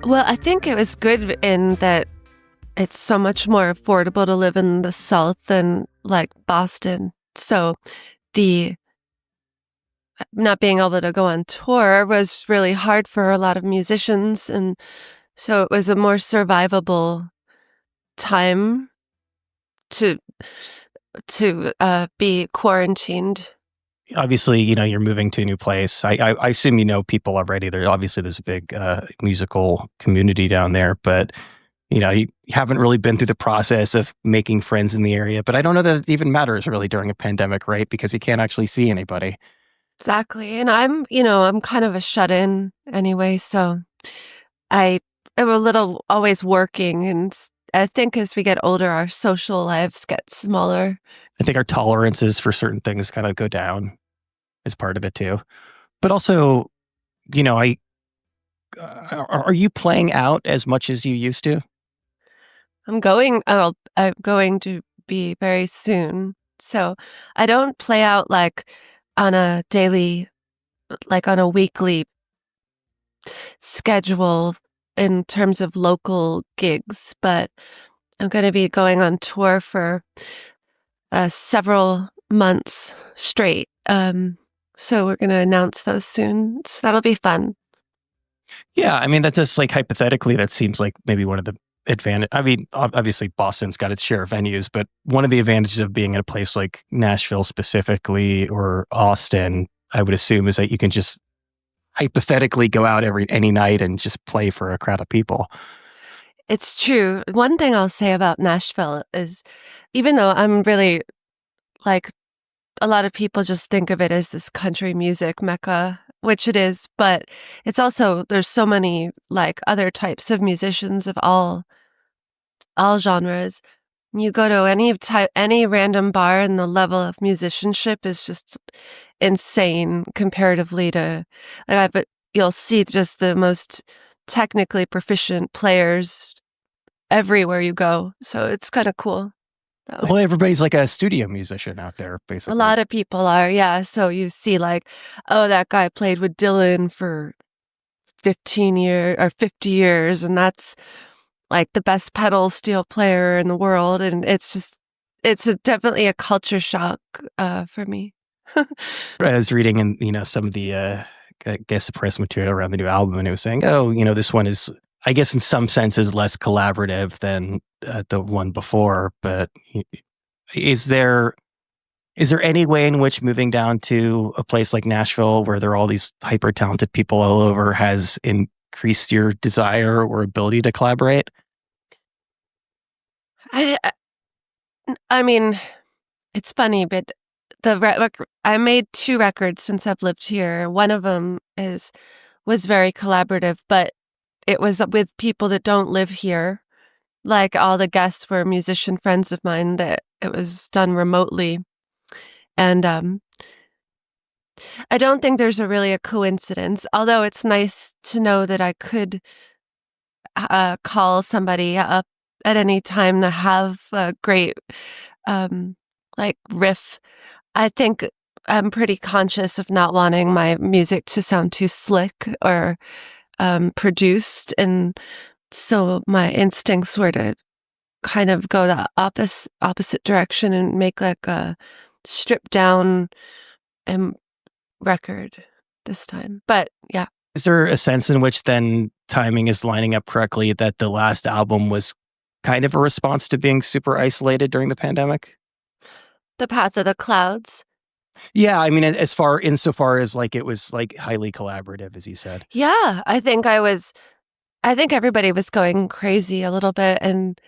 Well, I think it was good in that it's so much more affordable to live in the South than like Boston. So the not being able to go on tour was really hard for a lot of musicians. And so it was a more survivable time to be quarantined. Obviously, you're moving to a new place. I assume you know people already. There's a big musical community down there, but you haven't really been through the process of making friends in the area. But I don't know that it even matters really during a pandemic, right? Because you can't actually see anybody. Exactly. And I'm kind of a shut-in anyway, so I am a little always working, and I think as we get older, our social lives get smaller. I think our tolerances for certain things kind of go down as part of it too. But also, I are you playing out as much as you used to? I'm going to be very soon. So I don't play out like on a daily, like on a weekly schedule in terms of local gigs, but I'm going to be going on tour for several months straight. So we're going to announce those soon. So that'll be fun. Yeah, I mean, that's just like hypothetically, that seems like maybe one of the advantage. I mean, obviously Boston's got its share of venues, but one of the advantages of being in a place like Nashville specifically or Austin, I would assume, is that you can just hypothetically go out any night and just play for a crowd of people. It's true. One thing I'll say about Nashville is, even though I'm really like, a lot of people just think of it as this country music mecca, which it is, but it's also, there's so many like other types of musicians of all genres. You go to any random bar and the level of musicianship is just insane comparatively to, you'll see just the most technically proficient players everywhere you go. So it's kind of cool. Well, everybody's like a studio musician out there, basically. A lot of people are, yeah. So you see like, oh, that guy played with Dylan for 15 years or 50 years, and that's like the best pedal steel player in the world. And it's definitely a culture shock for me. I was reading in, some of the, I guess, the press material around the new album, and it was saying, oh, this one is, I guess in some senses, less collaborative than the one before. But is there any way in which moving down to a place like Nashville, where there are all these hyper talented people all over, has increased your desire or ability to collaborate? I mean, it's funny, but I made 2 records since I've lived here. One of them was very collaborative, but it was with people that don't live here. Like all the guests were musician friends of mine that it was done remotely. And I don't think there's really a coincidence, although it's nice to know that I could call somebody up at any time to have a great like riff. I think I'm pretty conscious of not wanting my music to sound too slick or produced, and so my instincts were to kind of go the opposite direction and make like a stripped down record this time. But yeah. Is there a sense in which then timing is lining up correctly, that the last album was kind of a response to being super isolated during the pandemic? The Path of the Clouds. Yeah, I mean, insofar as like it was like highly collaborative, as you said. Yeah, I think everybody was going crazy a little bit, and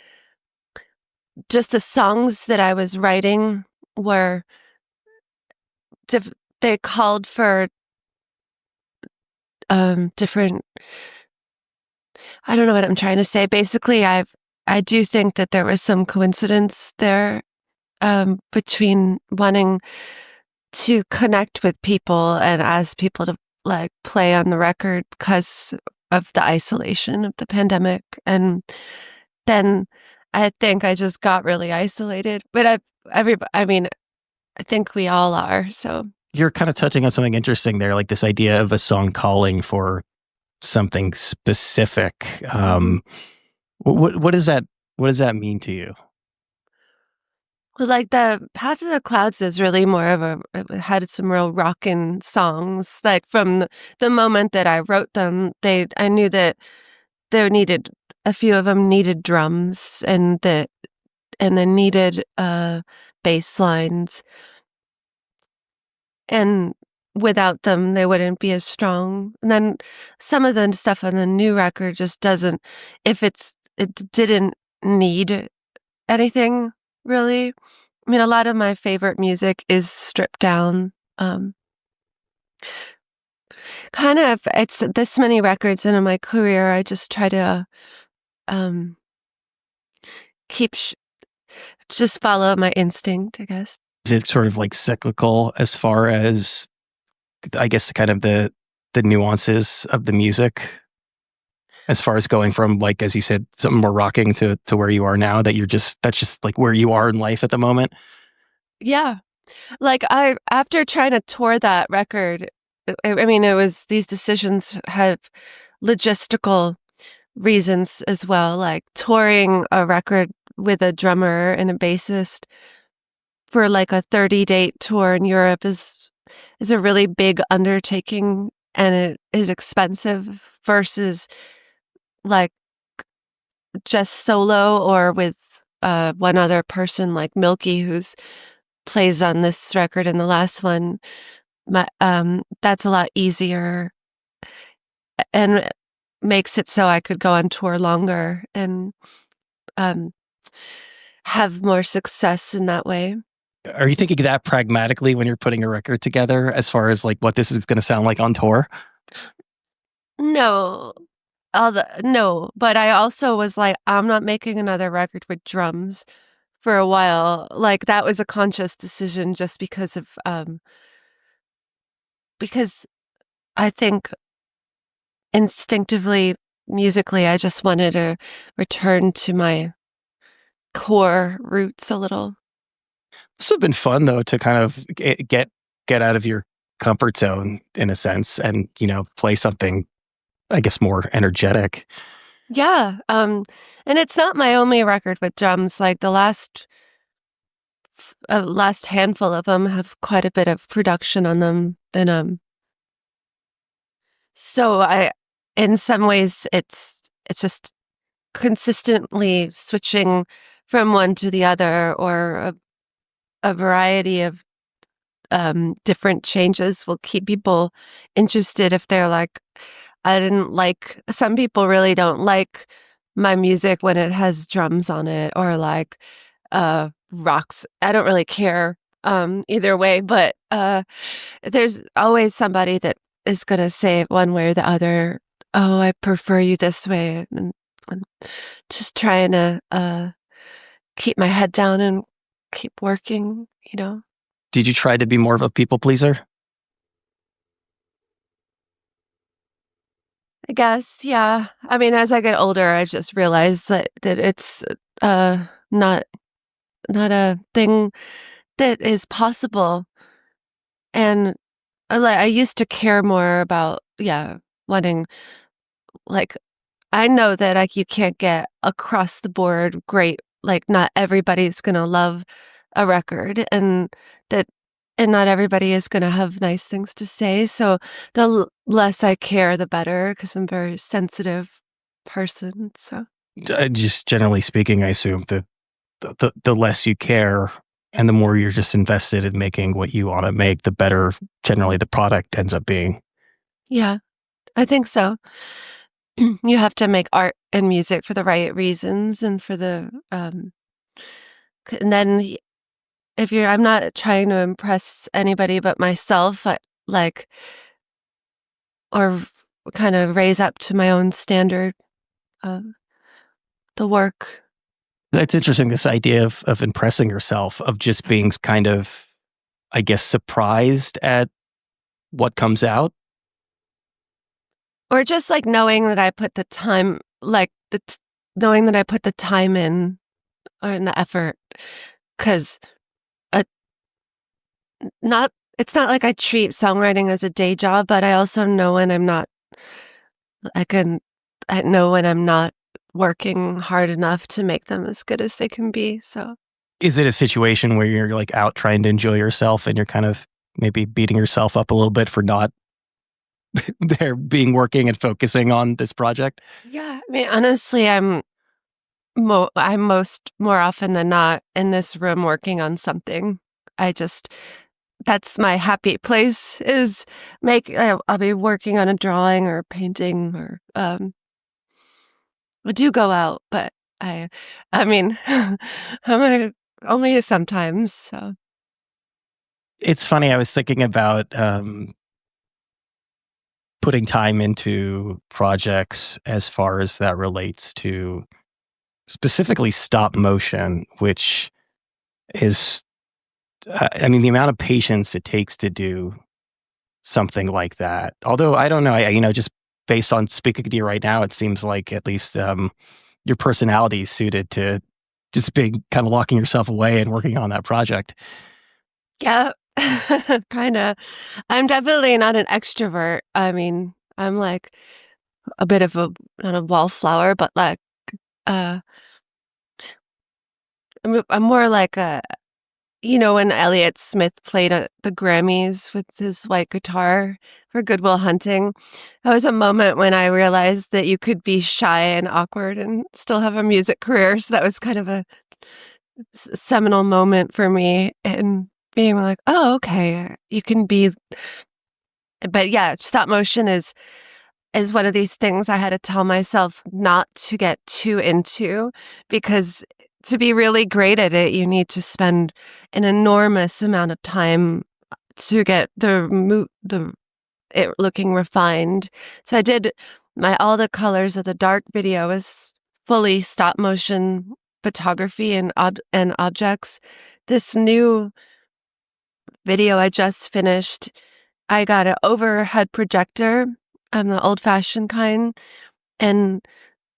just the songs that I was writing were they called for different. I don't know what I'm trying to say. Basically, I do think that there was some coincidence there between wanting to connect with people and ask people to like play on the record because of the isolation of the pandemic. And then I think I just got really isolated. But I think we all are. So you're kind of touching on something interesting there, like this idea of a song calling for something specific. What does that mean to you? Well, like the Path of the Clouds is really more of it had some real rockin' songs. Like from the moment that I wrote them, I knew that there needed a few of them needed drums and then needed bass lines, and without them they wouldn't be as strong. And then some of the stuff on the new record just doesn't, if it didn't need anything really. I mean, a lot of my favorite music is stripped down. Kind of, it's this many records into my career. I just try to um, keep just follow my instinct, I guess. Is it sort of like cyclical as far as, I guess, kind of the nuances of the music, as far as going from, like, as you said, something more rocking to where you are now, that's just like where you are in life at the moment? Yeah. Like after trying to tour that record, I mean, it was, these decisions have logistical reasons as well. Like touring a record with a drummer and a bassist for like a 30-date tour in Europe is a really big undertaking, and it is expensive versus like just solo or with one other person like Milky, who's plays on this record and the last one. That's a lot easier and makes it so I could go on tour longer and um, have more success in that way. Are you thinking that pragmatically when you're putting a record together, as far as like what this is going to sound like on tour? No, no, but I also was like, I'm not making another record with drums for a while. Like that was a conscious decision, just because I think instinctively, musically, I just wanted to return to my core roots a little. This has been fun though, to kind of get out of your comfort zone in a sense, and play something, I guess, more energetic. Yeah. And it's not my only record with drums. Like the last handful of them have quite a bit of production on them. And so in some ways, it's just consistently switching from one to the other, or a variety of different changes will keep people interested. If they're like, I didn't like, some people really don't like my music when it has drums on it, or like rocks. I don't really care either way, but there's always somebody that is going to say it one way or the other. Oh, I prefer you this way. And I'm just trying to keep my head down and keep working, you know. Did you try to be more of a people pleaser? I guess, yeah. I mean, as I get older, I just realize that it's uh not not a thing that is possible. And like I used to care more about, yeah, wanting, like, I know that like you can't get across the board great, like not everybody's gonna love a record, that and not everybody is gonna have nice things to say. So the less I care, the better, because I'm a very sensitive person. So Just generally speaking, I assume that the less you care and the more you're just invested in making what you want to make, the better generally the product ends up being. yeah, I think so. You have to make art and music for the right reasons, and for the and then if you're, I'm not trying to impress anybody but myself, like, or kind of raise up to my own standard of the work. That's interesting, this idea of impressing yourself, of just being kind of, I guess, surprised at what comes out. Or just like knowing that I put the time, like knowing that I put the time in, or in the effort, because uh, not, it's not like I treat songwriting as a day job, but I also know when I'm not I know when I'm not working hard enough to make them as good as they can be. So Is it a situation where you're like out trying to enjoy yourself and you're kind of maybe beating yourself up a little bit for not there being working and focusing on this project? yeah, I mean, honestly, I'm most more often than not in this room working on something. I just That's my happy place is I'll be working on a drawing or painting or I do go out, but I mean only sometimes. So It's funny. I was thinking about putting time into projects as far as that relates to specifically stop motion, which is, I mean, the amount of patience it takes to do something like that. Although I don't know, just based on speaking to you right now, it seems like at least your personality is suited to just being kind of locking yourself away and working on that project. yeah, kind of. I'm definitely not an extrovert. I mean, I'm like a bit of a not a wallflower, but like uh, I'm more like a when Elliott Smith played at the Grammys with his white guitar for Good Will Hunting, that was a moment when I realized that you could be shy and awkward and still have a music career. So that was kind of a seminal moment for me and being like, oh, okay, you can be. But yeah, stop motion is one of these things I had to tell myself not to get too into because to be really great at it, you need to spend an enormous amount of time to get the it looking refined. So I did my all the colors of the dark video is fully stop motion photography and objects. This new video I just finished, I got an overhead projector, the old fashioned kind, and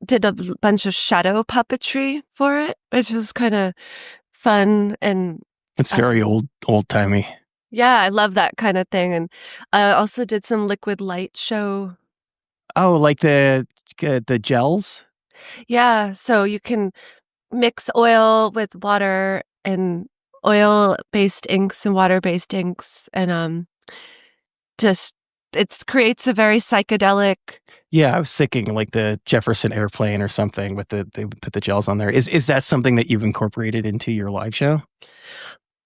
did a bunch of shadow puppetry for it, which was kind of fun. And It's uh, very old timey. yeah, I love that kind of thing. And I also did some liquid light show. Oh, like the gels? Yeah, so you can mix oil with water and oil-based inks and water-based inks, and just it creates a very psychedelic. Yeah, I was thinking like the Jefferson airplane or something with they would put the gels on there. Is that something that you've incorporated into your live show?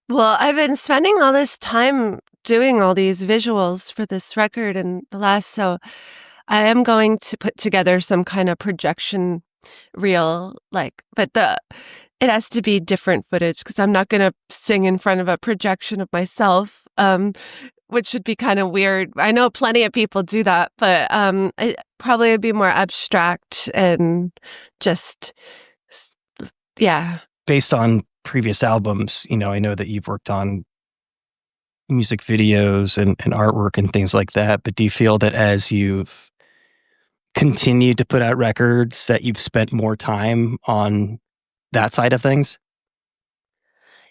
Well, I've been spending all this time doing all these visuals for this record and so I am going to put together some kind of projection reel, but it has to be different footage because I'm not going to sing in front of a projection of myself, which would be kind of weird. I know plenty of people do that, but it probably would be more abstract and just, yeah. Based on previous albums, I know that you've worked on music videos and artwork and things like that, but do you feel that as you've continued to put out records that you've spent more time on that side of things?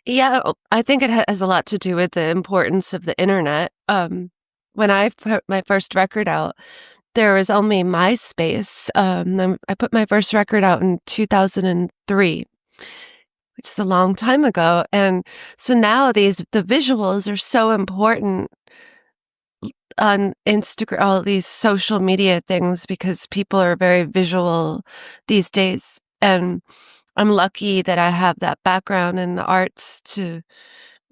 Yeah, I think it has a lot to do with the importance of the internet. When I put my first record out, there was only MySpace. I put my first record out in 2003, which is a long time ago. And so now the visuals are so important on Instagram, all these social media things, because people are very visual these days. And I'm lucky that I have that background in the arts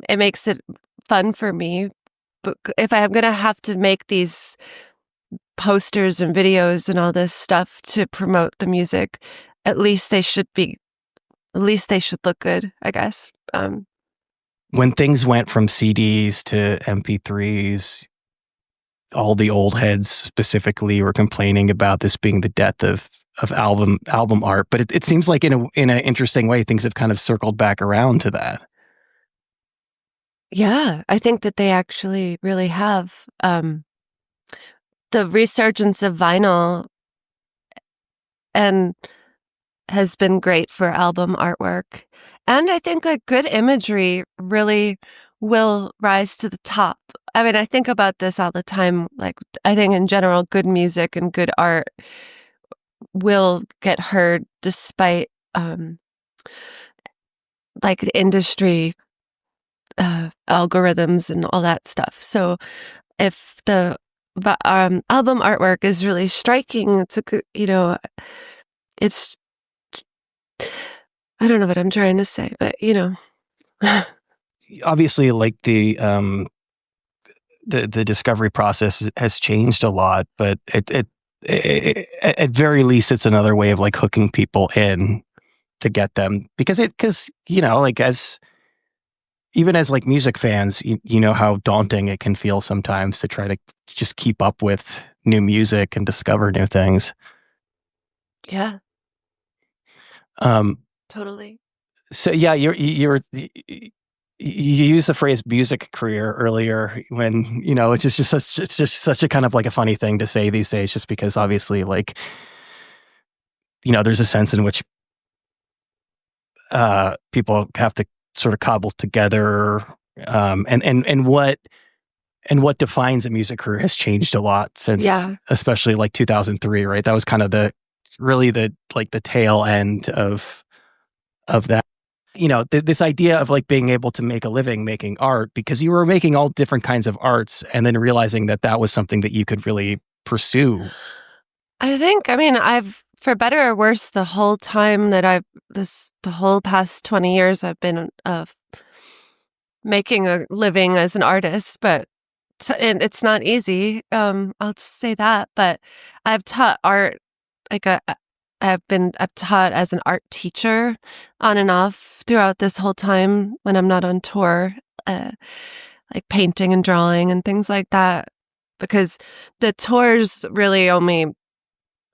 it makes it fun for me. But if I'm going to have to make these posters and videos and all this stuff to promote the music, at least they should look good, I guess. When things went from CDs to MP3s, all the old heads specifically were complaining about this being the death of album art. But it seems like in an interesting way, things have kind of circled back around to that. Yeah, I think that they actually really have. The resurgence of vinyl and has been great for album artwork. And I think a good imagery really will rise to the top. I mean, I think about this all the time. Like, I think in general, good music and good art will get heard despite like the industry algorithms and all that stuff. So if the album artwork is really striking, it's a good, it's, I don't know what I'm trying to say, but Obviously, like the discovery process has changed a lot, but it at very least it's another way of like hooking people in to get them because like as even as like music fans, you know how daunting it can feel sometimes to try to just keep up with new music and discover new things. yeah, Um, totally. so yeah, you use the phrase music career earlier when it's just such a kind of like a funny thing to say these days, just because obviously like there's a sense in which people have to sort of cobble together and what defines a music career has changed a lot since Yeah. especially like 2003, right? That was kind of the tail end of that. This idea of like being able to make a living making art because you were making all different kinds of arts and then realizing that that was something that you could really pursue. I mean, for better or worse, the whole time that the whole past 20 years, I've been making a living as an artist, but and it's not easy. I'll say that, but I've taught art, like I've taught as an art teacher on and off throughout this whole time when I'm not on tour, uh, like painting and drawing and things like that, because the tours really only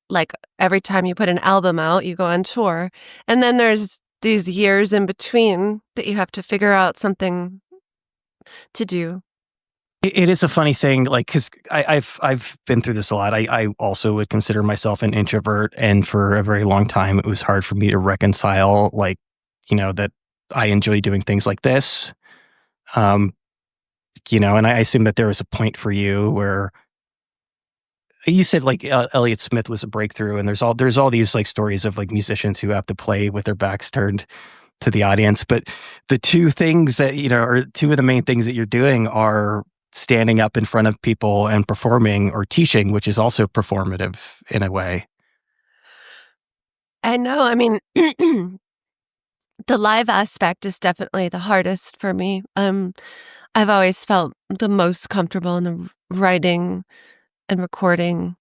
like every time you put an album out, you go on tour. And then there's these years in between that you have to figure out something to do. It is a funny thing, like because I've been through this a lot. I also would consider myself an introvert, and for a very long time, it was hard for me to reconcile, like that I enjoy doing things like this. Um, and I assume that there was a point for you where you said like Elliott Smith was a breakthrough, and there's all these like stories of like musicians who have to play with their backs turned to the audience. But the two things that or two of the main things that you're doing are standing up in front of people and performing or teaching, which is also performative in a way. I know. I mean, the live aspect is definitely the hardest for me. I've always felt the most comfortable in the writing and recording,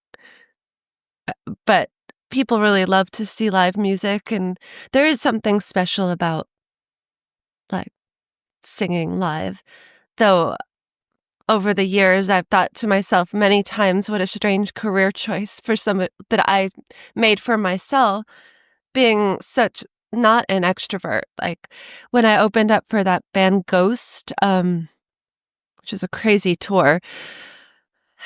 but people really love to see live music, and there is something special about like singing live. Though over the years, I've thought to myself many times, what a strange career choice for that I made for myself, being such not an extrovert. Like when I opened up for that band Ghost, which is a crazy tour.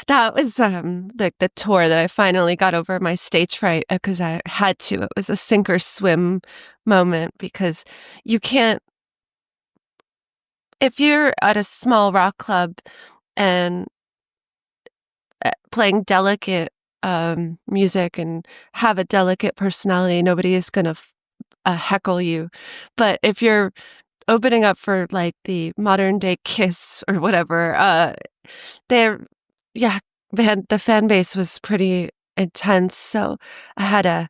That was like the tour that I finally got over my stage fright because I had to. It was a sink or swim moment because you can't, if you're at a small rock club and playing delicate music and have a delicate personality, nobody is going to heckle you. But if you're opening up for like the modern day Kiss or whatever, they're, yeah, the fan base was pretty intense. So I had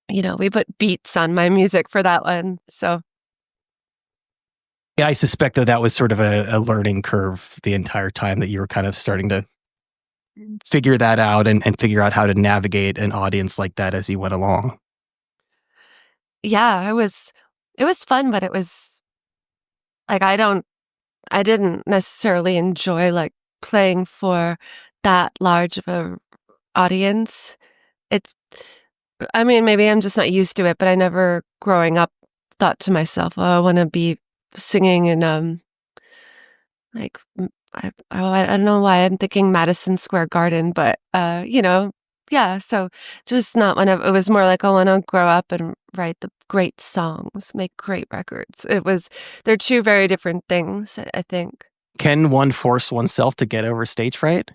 we put beats on my music for that one. So Yeah, I suspect that was sort of a learning curve the entire time that you were kind of starting to figure that out and figure out how to navigate an audience like that as you went along. yeah, it was fun, but it was like, I didn't necessarily enjoy like playing for that large of a audience. It, I mean, maybe I'm just not used to it, but I never growing up thought to myself, oh, I want to be singing in, like, I don't know why I'm thinking Madison Square Garden, but, yeah, so just not when it was more like I want to grow up and write the great songs, make great records. They're two very different things, I think. Can one force oneself to get over stage fright?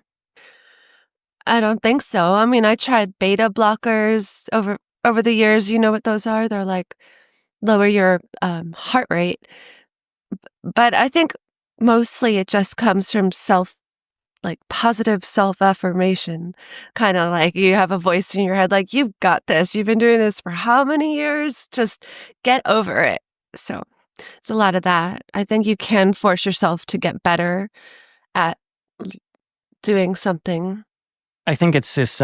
I don't think so. I mean, I tried beta blockers over the years. You know what those are? They're like lower your heart rate. But I think mostly it just comes from like positive self affirmation. Kind of like you have a voice in your head, like, you've got this. You've been doing this for how many years? Just get over it. So it's a lot of that. I think you can force yourself to get better at doing something. I think it's this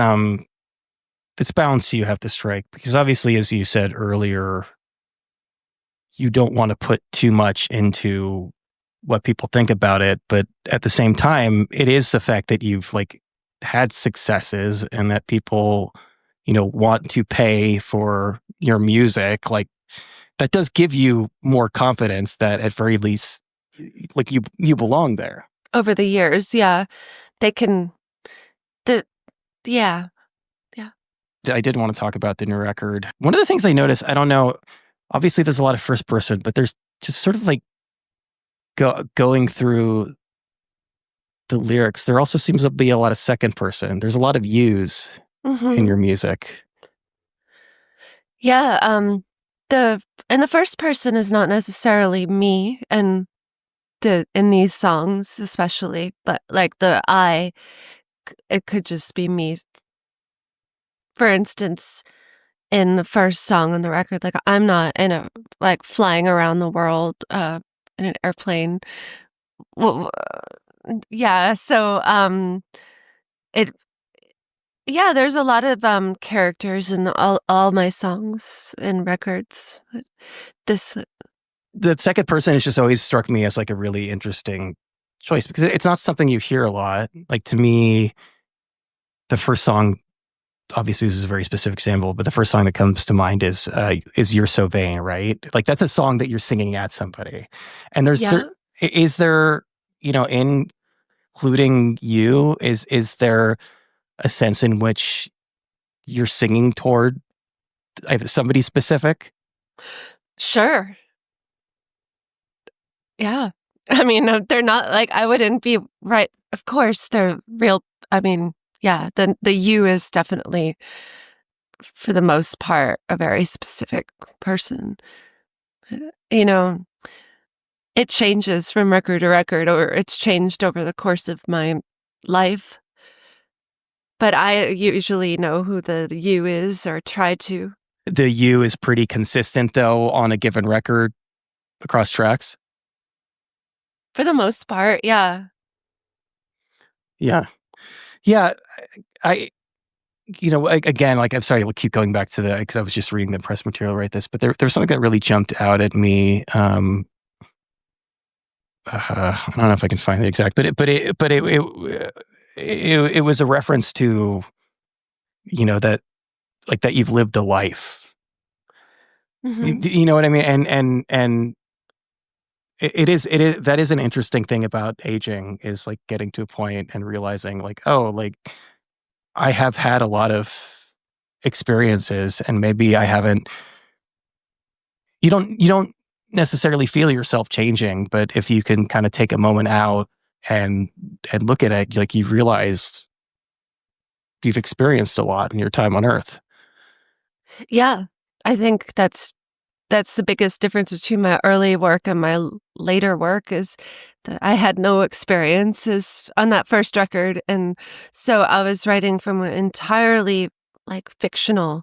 balance you have to strike because obviously, as you said earlier, you don't want to put too much into what people think about it, but at the same time, it is the fact that you've like had successes and that people, want to pay for your music. Like that does give you more confidence that at very least, like you belong there. Over the years, yeah, they can, the, yeah, yeah. I did want to talk about the new record. One of the things I noticed, I don't know, obviously there's a lot of first person, but there's just sort of like going through the lyrics, there also seems to be a lot of second person. There's a lot of yous in Hmm. your music. Yeah, the and the first person is not necessarily me and in these songs especially, but like it could just be me. For instance, in the first song on the record, like I'm not in a like flying around the world in an airplane. Well, yeah, so it yeah, there's a lot of characters in all my songs and records. This The second person has just always struck me as like a really interesting choice because it's not something you hear a lot. Like to me, the first song, obviously this is a very specific example, but the first song that comes to mind is "You're So Vain," right? Like that's a song that you're singing at somebody, and yeah. is there, including you, is there a sense in which you're singing toward somebody specific? Sure. Yeah. I mean, they're not like I wouldn't be right. Of course, they're real. I mean, yeah, the you is definitely, for the most part, a very specific person. You know, it changes from record to record, or it's changed over the course of my life. But I usually know who the you is, or try to. The you is pretty consistent though on a given record across tracks. For the most part, yeah. Yeah. Yeah. I, again, like, I'm sorry, we'll keep going back to because I was just reading the press material right this, but there's something that really jumped out at me. I don't know if I can find the exact, it was a reference to, that like that you've lived a life. Hmm. You know what I mean? And it is that is an interesting thing about aging is like getting to a point and realizing like, oh, like I have had a lot of experiences and maybe I haven't you don't necessarily feel yourself changing, but if you can kind of take a moment out and look at it, like you realize you've experienced a lot in your time on earth. Yeah, I think that's the biggest difference between my early work and my later work is that I had no experiences on that first record, and so I was writing from an entirely like fictional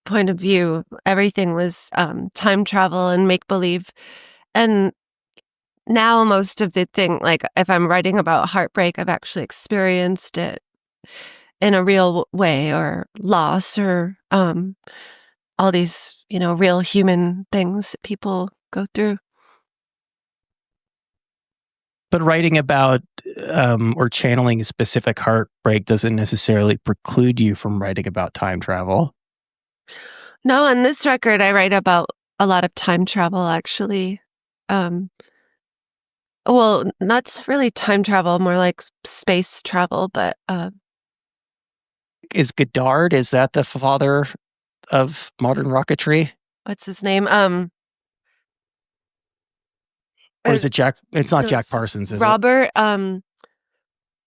point of view. Everything was time travel and make believe, and now most of the thing, like if I'm writing about heartbreak, I've actually experienced it in a real way, or loss, or all these, real human things that people go through. But writing about or channeling a specific heartbreak doesn't necessarily preclude you from writing about time travel. No, on this record, I write about a lot of time travel, actually. Um, well, not really time travel, more like space travel, but Is Goddard, is that the father of modern rocketry? what's his name? Or is it Jack? It's not No, Jack it's Parsons, is it? Robert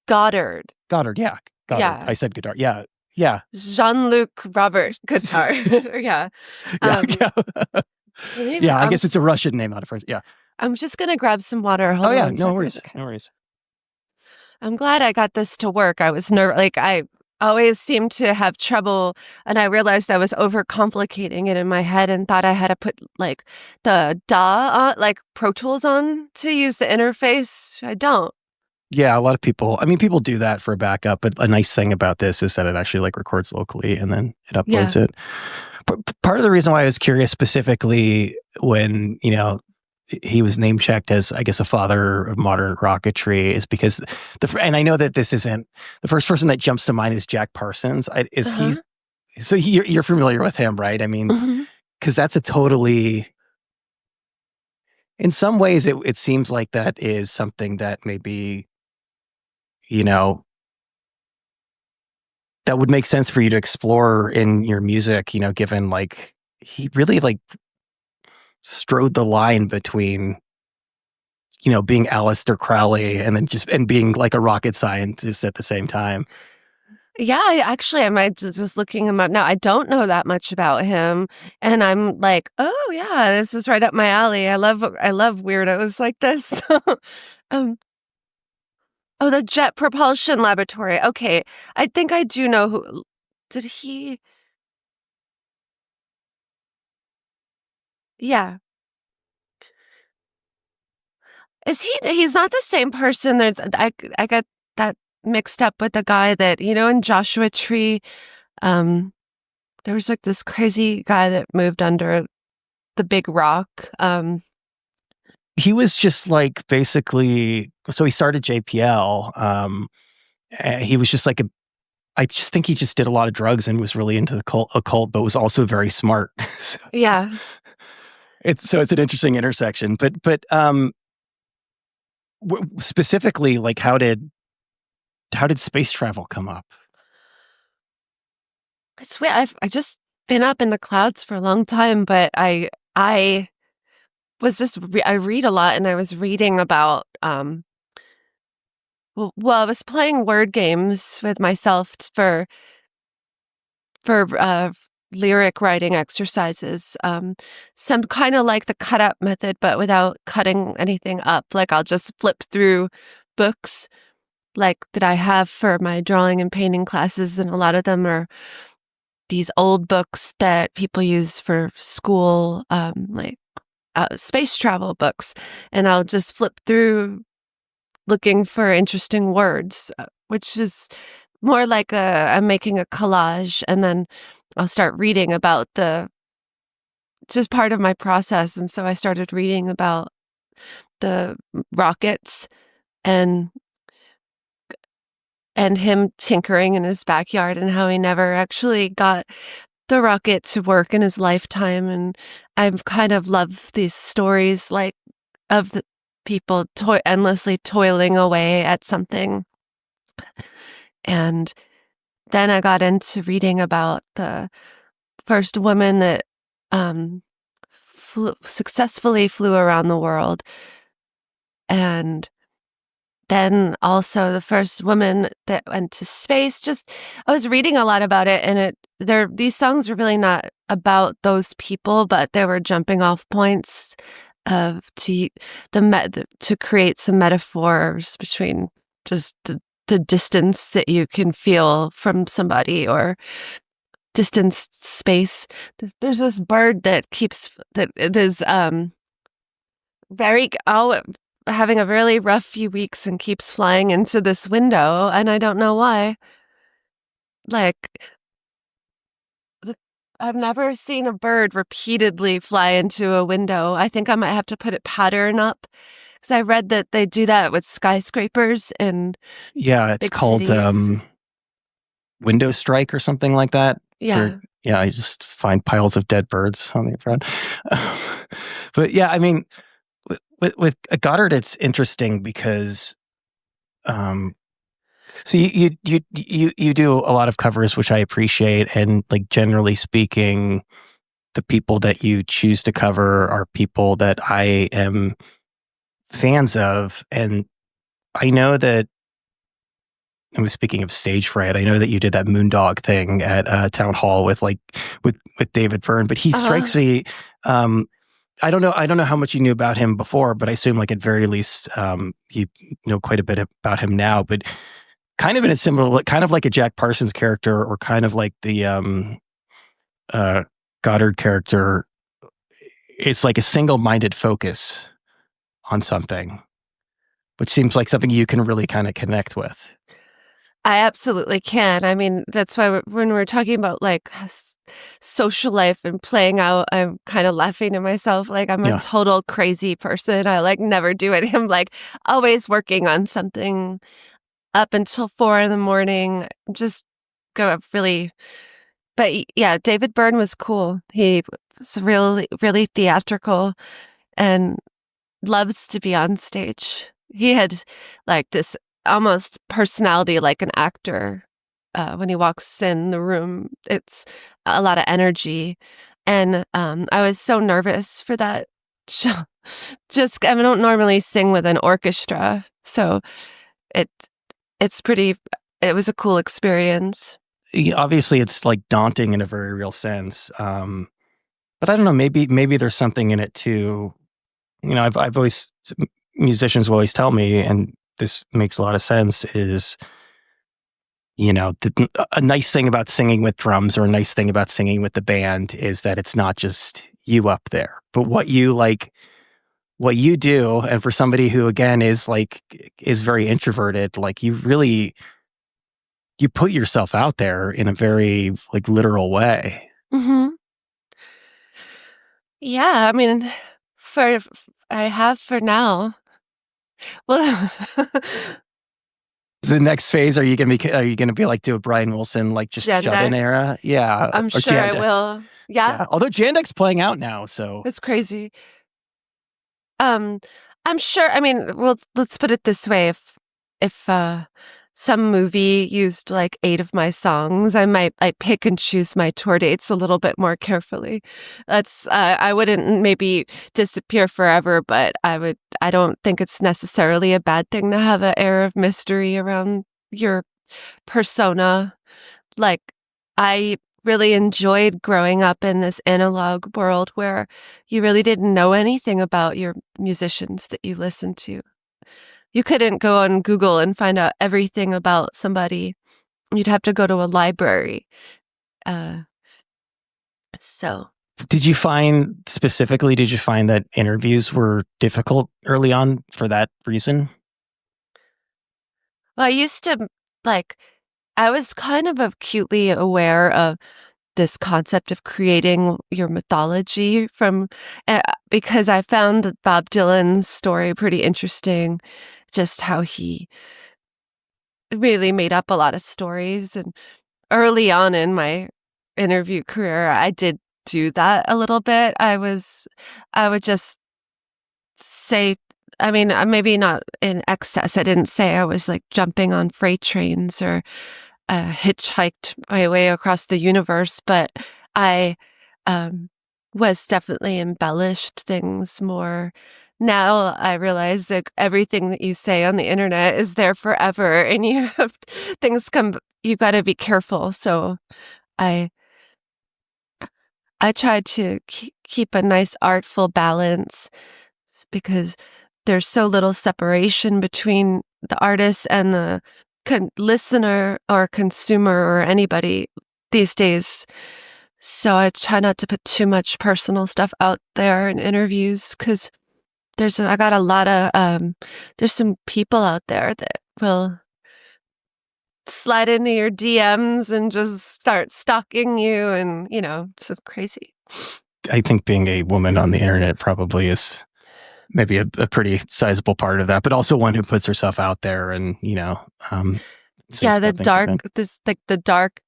Goddard. Goddard, yeah. Goddard. Yeah. I said Goddard. Yeah. Yeah. Jean-Luc Robert Goddard. Yeah. Yeah. Um, Yeah. maybe Yeah. I guess it's a Russian name, not a French. Yeah. I'm just gonna grab some water. Oh, Hold on yeah. one No second. worries. Okay. No worries. I'm glad I got this to work. I was nervous. Like, I always seemed to have trouble, and I realized I was overcomplicating it in my head and thought I had to put like the DAW on, like Pro Tools on to use the interface. I don't. Yeah, a lot of people. I mean, people do that for a backup, but a nice thing about this is that it actually like records locally and then it uploads it. Part of the reason why I was curious specifically when he was name checked as, I guess, a father of modern rocketry is because and I know that this isn't the first person that jumps to mind is Jack Parsons. You're familiar with him, right? I mean, because that's a totally. In some ways, it seems like that is something that maybe, that would make sense for you to explore in your music, given like he really like strode the line between, being Aleister Crowley and then and being like a rocket scientist at the same time. Yeah, I might just looking him up now. I don't know that much about him, and I'm like, oh yeah, this is right up my alley. I love weirdos like this. um, oh, the Jet Propulsion Laboratory. Okay, I think I do know who. Did he? Yeah, is he? He's not the same person. I got that mixed up with the guy that in Joshua Tree. Um, there was like this crazy guy that moved under the big rock. He was just like basically, so he started JPL. He was just like I just think he just did a lot of drugs and was really into the occult, but was also very smart. So Yeah. it's an interesting intersection. But specifically, like how did space travel come up? I swear I just been up in the clouds for a long time, but I was just I read a lot, and I was reading about well, I was playing word games with myself for lyric writing exercises. Some kind of like the cut up method, but without cutting anything up. Like I'll just flip through books like that I have for my drawing and painting classes, and a lot of them are these old books that people use for school, like space travel books, and I'll just flip through looking for interesting words, which is more like I'm making a collage, and then I'll start reading about just part of my process. And so I started reading about the rockets and him tinkering in his backyard and how he never actually got the rocket to work in his lifetime. And I've kind of loved these stories like of the people endlessly toiling away at something. And then I got into reading about the first woman that successfully flew around the world. And then also the first woman that went to space. Just I was reading a lot about it, and these songs were really not about those people, but they were jumping off points to create some metaphors between just the distance that you can feel from somebody, or distance, space. There's this bird that is having a really rough few weeks and keeps flying into this window, and I don't know why. Like, I've never seen a bird repeatedly fly into a window. I think I might have to put a pattern up, because I read that they do that with skyscrapers and it's big called cities. window strike or something like that. Yeah. I just find piles of dead birds on the front. But yeah, I mean, with Goddard, it's interesting because, so you do a lot of covers, which I appreciate, and like generally speaking, the people that you choose to cover are people that I am fans of. And I know that I was speaking of stage fright. I know that you did that Moondog thing at Town Hall with with David Byrne, but he Uh, strikes me. Um, I don't know how much you knew about him before, but I assume like at very least you know quite a bit about him now. But kind of in a similar, kind of like a Jack Parsons character, or kind of like the uh, Goddard character. It's like a single-minded focus on something, which seems like something you can really kind of connect with. I absolutely can. I mean, that's why when we're talking about like social life and playing out, I'm kind of laughing to myself. Like I'm a Yeah. total crazy person. I like never do it. I'm like always working on something up until 4 in the morning. Just go really, but yeah, David Byrne was cool. He was really, really theatrical and loves to be on stage. He had like this almost personality like an actor. When he walks in the room, it's a lot of energy. And I was so nervous for that show. Just, I don't normally sing with an orchestra. So it, it's pretty, it was a cool experience. Obviously, it's like daunting in a very real sense. But I don't know. Maybe there's something in it too. You know, I've always musicians will always tell me, and this makes a lot of sense. Is you know, a nice thing about singing with drums, or a nice thing about singing with the band, is that it's not just you up there, but what you do. And for somebody who again is very introverted, like you put yourself out there in a very like literal way. Hmm. Yeah, I mean, for I have for now. Well, The next phase, are you gonna be like do a Brian Wilson like just shut in Gender. era? Yeah, I'm or sure I Janda. will. Yeah, Yeah, although Jandek's playing out now, so it's crazy. Um, I'm sure. I mean, well, let's put it this way: if some movie used like 8 of my songs, I might like pick and choose my tour dates a little bit more carefully. That's I wouldn't maybe disappear forever, but I would. I don't think it's necessarily a bad thing to have an air of mystery around your persona. Like, I really enjoyed growing up in this analog world where you really didn't know anything about your musicians that you listened to. You couldn't go on Google and find out everything about somebody. You'd have to go to a library. Uh, so, did you find that interviews were difficult early on for that reason? well, I used to like, I was kind of acutely aware of this concept of creating your mythology from because I found Bob Dylan's story pretty interesting, just how he really made up a lot of stories. And early on in my interview career, I did do that a little bit. I would just say, I mean, maybe not in excess. I didn't say I was like jumping on freight trains or hitchhiked my way across the universe, but I um, was definitely embellished things more. Now I realize that everything that you say on the internet is there forever, and you have things come. You got to be careful. So I I tried to keep a nice artful balance because there's so little separation between the artist and the listener or consumer or anybody these days. So I try not to put too much personal stuff out there in interviews because I got a lot of there's some people out there that will slide into your DMs and just start stalking you, and it's crazy. I think being a woman on the internet probably is maybe a pretty sizable part of that, but also one who puts herself out there and says Yeah, about things like that. the dark,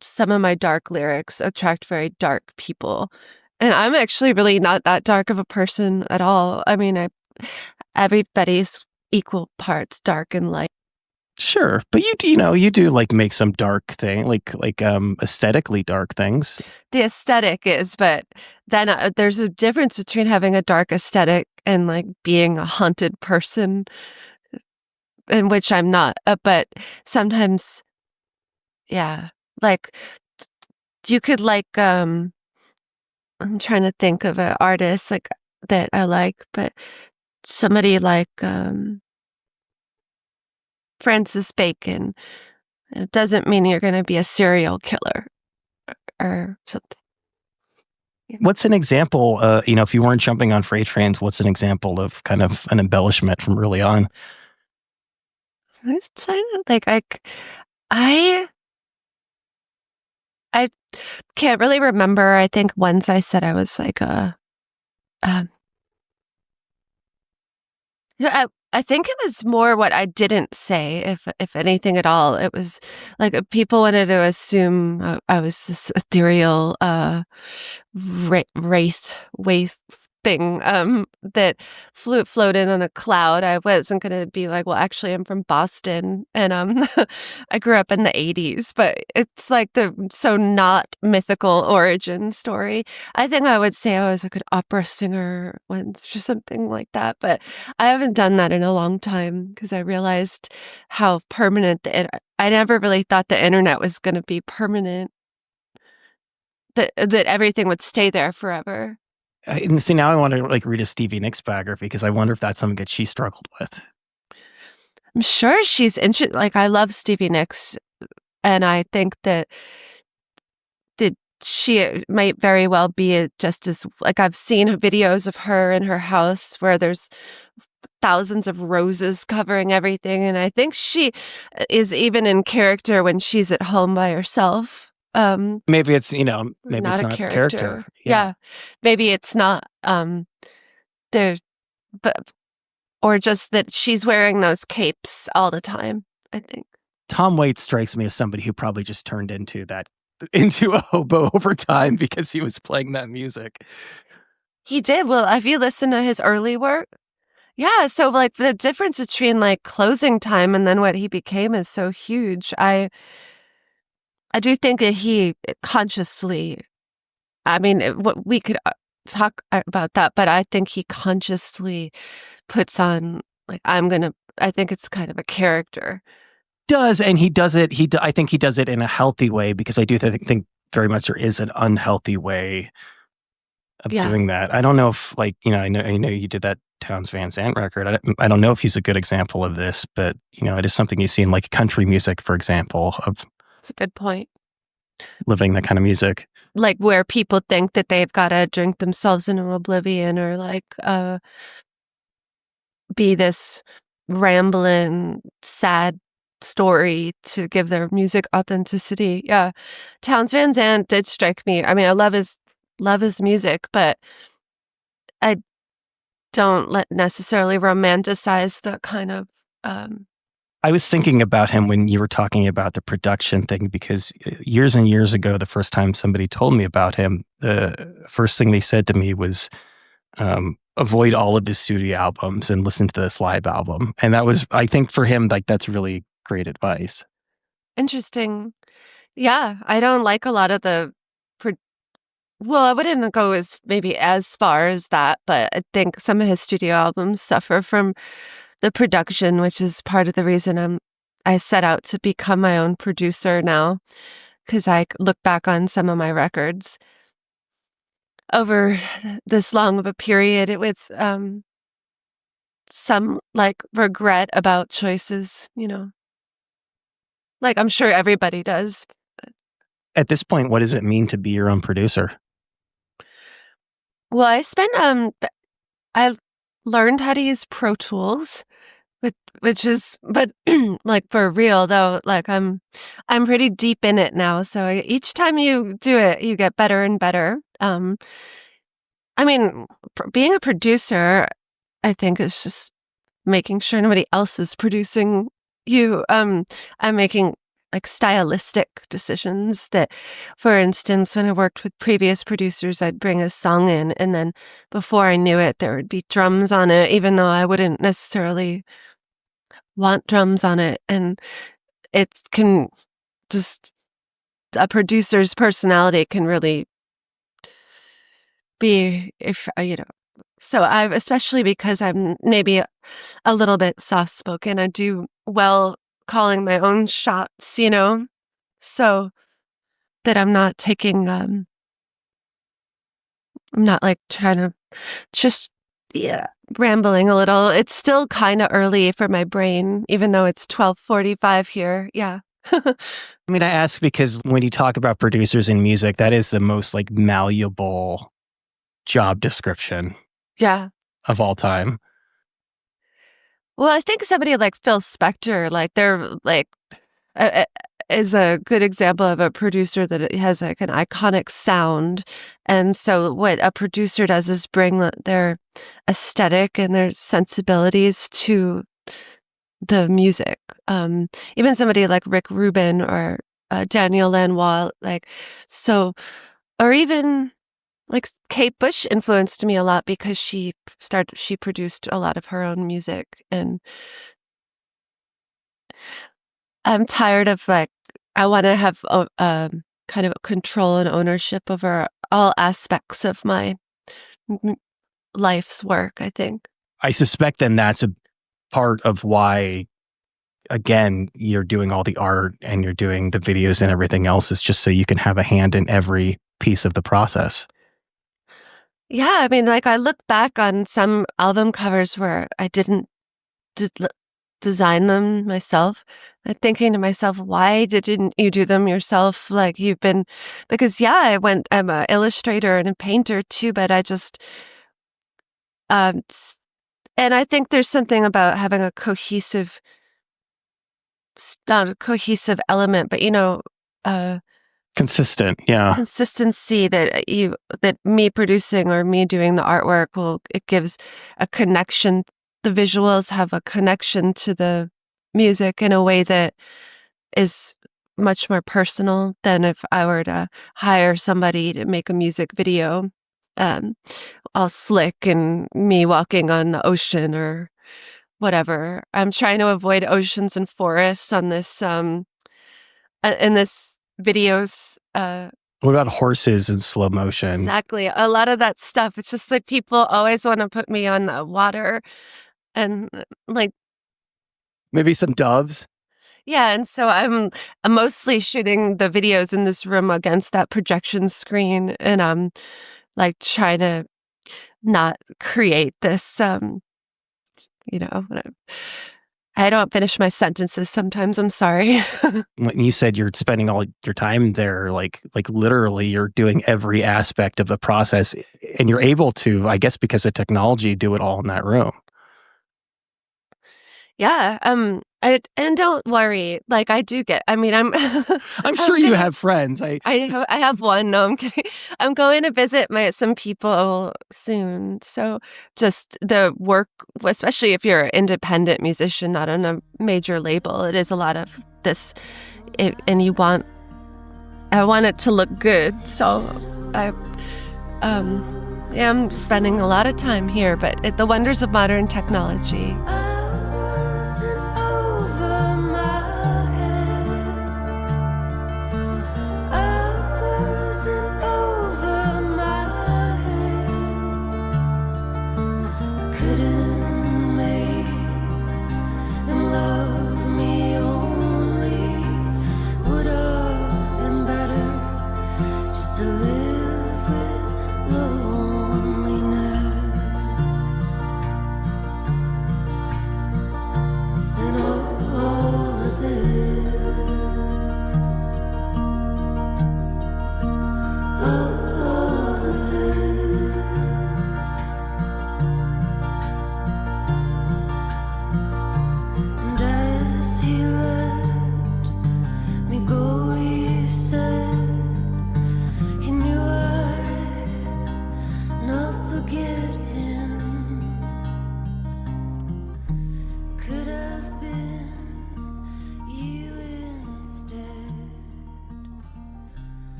some of my dark lyrics attract very dark people. And I'm actually really not that dark of a person at all. I mean, everybody's equal parts dark and light. Sure, but you do like make some dark thing, aesthetically dark things. The aesthetic is, but then there's a difference between having a dark aesthetic and like being a haunted person, in which I'm not. But sometimes, yeah, like you could like I'm trying to think of an artist like that I like, but somebody like Francis Bacon. It doesn't mean you're going to be a serial killer or something. What's an example? If you weren't jumping on freight trains, what's an example of kind of an embellishment from early on? I was trying to like I I can't really remember. I think once I said I was like a um yeah, I think it was more what I didn't say, if anything at all. It was like people wanted to assume I was this ethereal wraith thing that floated on a cloud. I wasn't going to be like, well, actually, I'm from Boston, and I grew up in the '80s, but it's like the so not mythical origin story. I think I would say I was a good opera singer once, or something like that, but I haven't done that in a long time because I realized how permanent I never really thought the internet was going to be permanent. That everything would stay there forever. And see, now I want to like read a Stevie Nicks biography because I wonder if that's something that she struggled with. I'm sure she's interested. Like, I love Stevie Nicks, and I think that she might very well be just as like I've seen videos of her in her house where there's thousands of roses covering everything, and I think she is even in character when she's at home by herself. Maybe it's maybe Not it's a not character. character. Yeah. Maybe it's not there, but or just that she's wearing those capes all the time, I think. Tom Waits strikes me as somebody who probably just turned into a hobo over time because he was playing that music. He did. Well, have you listened to his early work? Yeah, so like the difference between like closing time and then what he became is so huge. I do think that he consciously, I mean, we could talk about that, but I think he consciously puts on like I think it's kind of a character. Does and he does it. I think he does it in a healthy way because I do think very much there is an unhealthy way of Yeah. doing that. I don't know if I know you did that Townes Van Zandt record. I don't know if he's a good example of this, but it is something you see in like country music, for example, of It's a good point. living that kind of music. Like where people think that they've got to drink themselves into oblivion or like be this rambling, sad story to give their music authenticity. Yeah. Townes Van Zandt did strike me. I mean, I love his music, but I don't necessarily romanticize the kind of I was thinking about him when you were talking about the production thing because years and years ago, the first time somebody told me about him, the first thing they said to me was avoid all of his studio albums and listen to this live album. And that was, I think for him, like that's really great advice. interesting. Yeah, I don't like a lot of the well, I wouldn't go as far as that, but I think some of his studio albums suffer from the production, which is part of the reason I set out to become my own producer now, because I look back on some of my records over this long of a period with some like regret about choices, like I'm sure everybody does. At this point, what does it mean to be your own producer? Well, I learned how to use Pro Tools, which is, but like for real though, like I'm pretty deep in it now. So each time you do it, you get better and better. I mean, being a producer, I think is just making sure nobody else is producing you. I'm making like stylistic decisions that, for instance, when I worked with previous producers, I'd bring a song in and then before I knew it, there would be drums on it, even though I wouldn't necessarily want drums on it, and it can just a producer's personality can really be if so I've especially because I'm maybe a little bit soft spoken. I do well calling my own shots, so that I'm not taking I'm not like trying to just yeah, rambling a little. It's still kind of early for my brain, even though it's 12:45 here. Yeah. I mean, I ask because when you talk about producers in music, that is the most like malleable job description Yeah. of all time. Well, I think somebody like Phil Spector, like they're like uh, uh, is a good example of a producer that it has like an iconic sound. And so what a producer does is bring their aesthetic and their sensibilities to the music. Even somebody like Rick Rubin or Daniel Lanois, so, or even like Kate Bush influenced me a lot because she produced a lot of her own music, and I'm tired of I want to have kind of control and ownership over all aspects of my m- life's work, I think. I suspect then that's a part of why, again, you're doing all the art and you're doing the videos and everything else is just so you can have a hand in every piece of the process. Yeah, I mean, I look back on some album covers where I didn't d- l- design them myself. I'm thinking to myself, why didn't you do them yourself? Like because yeah, I'm an illustrator and a painter too, but I just, um, s- and I think there's something about having a not a cohesive element, but uh, Consistent, yeah. consistency that me producing or me doing the artwork it gives a connection. The visuals have a connection to the music in a way that is much more personal than if I were to hire somebody to make a music video, um, all slick and me walking on the ocean or whatever. I'm trying to avoid oceans and forests on this in this videos. What about horses in slow motion? Exactly. A lot of that stuff. It's just like people always want to put me on the water and like, Maybe some doves? yeah. And so I'm mostly shooting the videos in this room against that projection screen. And I'm like trying to not create this, you know, I don't finish my sentences sometimes. I'm sorry. When you said you're spending all your time there, like literally you're doing every aspect of the process and you're able to, I guess because of technology, do it all in that room. Yeah, and don't worry, I do get I mean, I'm I'm sure you gonna have friends. I have one, no, I'm kidding. I'm going to visit some people soon, so just the work, especially if you're an independent musician, not on a major label, it is a lot of this, and I want it to look good, so I, am spending a lot of time here, but the wonders of modern technology.